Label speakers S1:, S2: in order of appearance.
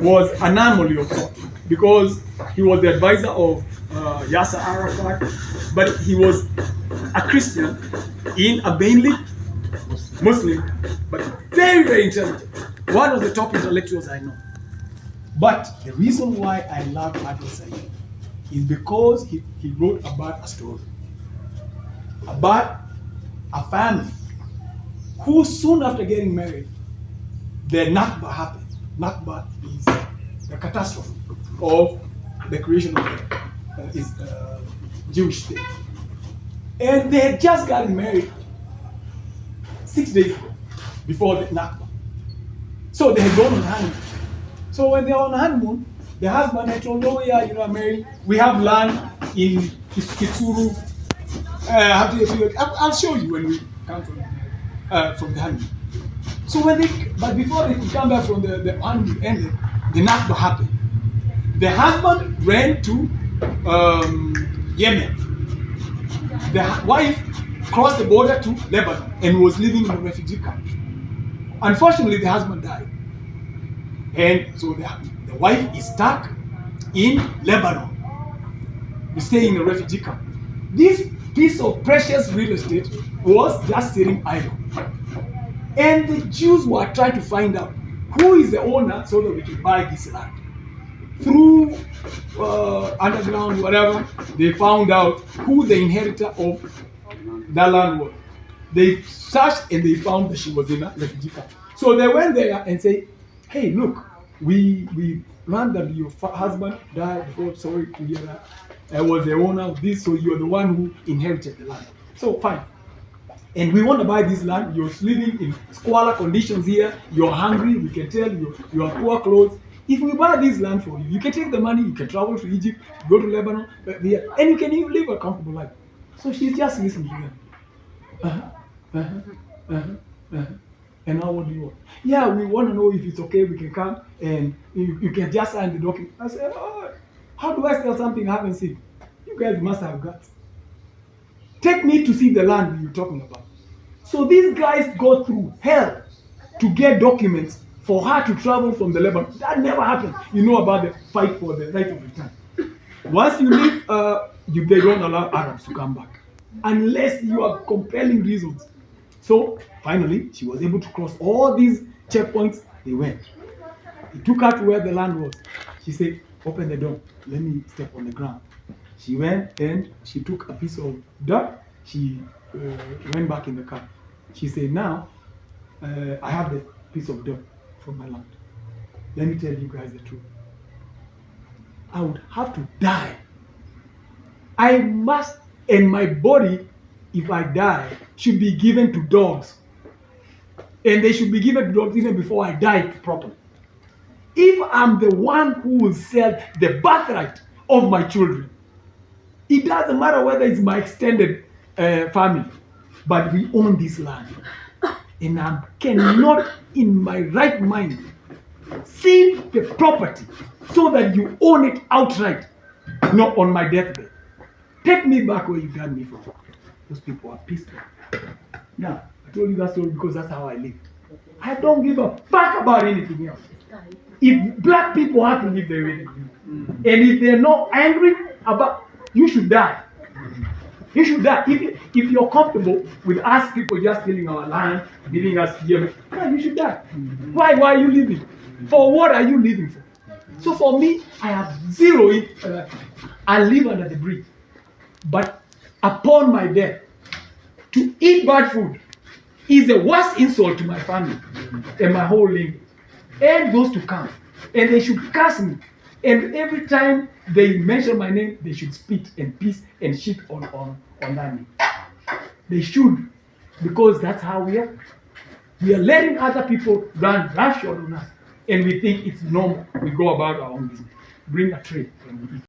S1: was an anomaly of sort because he was the advisor of Yasser Arafat, but he was a Christian in a mainly Muslim, but very, very intelligent. One of the top intellectuals I know. But the reason why I love Adil Said is because he wrote about a story, about a family who soon after getting married, the Nakba happened. Nakba is the catastrophe of the creation of the Jewish state. And they had just gotten married 6 days ago, before the Nakba. So they had gone on honeymoon. So when they were on honeymoon, the husband had told, oh yeah, I'm married. We have land in Kitsuru. I'll show you when we come from the honeymoon. So but before they could come back from the honeymoon ended, the Nakba happened. The husband ran to Yemen. The wife crossed the border to Lebanon and was living in a refugee camp. Unfortunately, the husband died. And so the wife is stuck in Lebanon, staying in a refugee camp. This piece of precious real estate was just sitting idle. And the Jews were trying to find out who is the owner so that we can buy this land. Through underground, whatever, they found out who the inheritor of that land was. They searched and they found that she was in a refugee camp. So they went there and said, hey, look, we learned that your husband died before, sorry to hear that. I was the owner of this, so you're the one who inherited the land. So fine. And we want to buy this land. You're living in squalor conditions here. You're hungry. We can tell you have poor clothes. If we buy this land for you, you can take the money. You can travel to Egypt, go to Lebanon, and you can even live a comfortable life. So she's just listening to them. And now what do you want? Yeah, we want to know if it's okay. We can come and you can just sign the document. I said, oh, how do I sell something I haven't seen? You guys must have guts. Take me to see the land you're talking about. So these guys go through hell to get documents for her to travel from the Lebanon. That never happened. You know about the fight for the right of return. Once you leave, they don't allow Arabs to come back unless you have compelling reasons. So finally, she was able to cross all these checkpoints. They went. He took her to where the land was. She said, open the door. Let me step on the ground. She went and she took a piece of dirt. She went back in the car. She said, now, I have the piece of dirt from my land. Let me tell you guys the truth. I would have to die. I must, and my body, if I die, should be given to dogs. And they should be given to dogs even before I die properly. If I'm the one who will sell the birthright of my children, it doesn't matter whether it's my extended family, but we own this land. And I cannot, in my right mind, seal the property so that you own it outright, not on my deathbed. Take me back where you got me from. Those people are pissed off. Now, I told you that story because that's how I live. I don't give a fuck about anything else. If black people have to live the way they do, and if they're not angry about, you should die. You should die. If you're comfortable with us people just stealing our land, leaving us here, you should die. Why are you living? For what are you living for? So for me, I have zero. I live under the bridge. But upon my death, to eat bad food is the worst insult to my family and my whole lineage. And those to come. And they should curse me. And every time they mention my name, they should spit and piss and shit on that name. They should. Because that's how we are. We are letting other people run roughshod on us. And we think it's normal. We go about our own business. Bring a tray and we eat.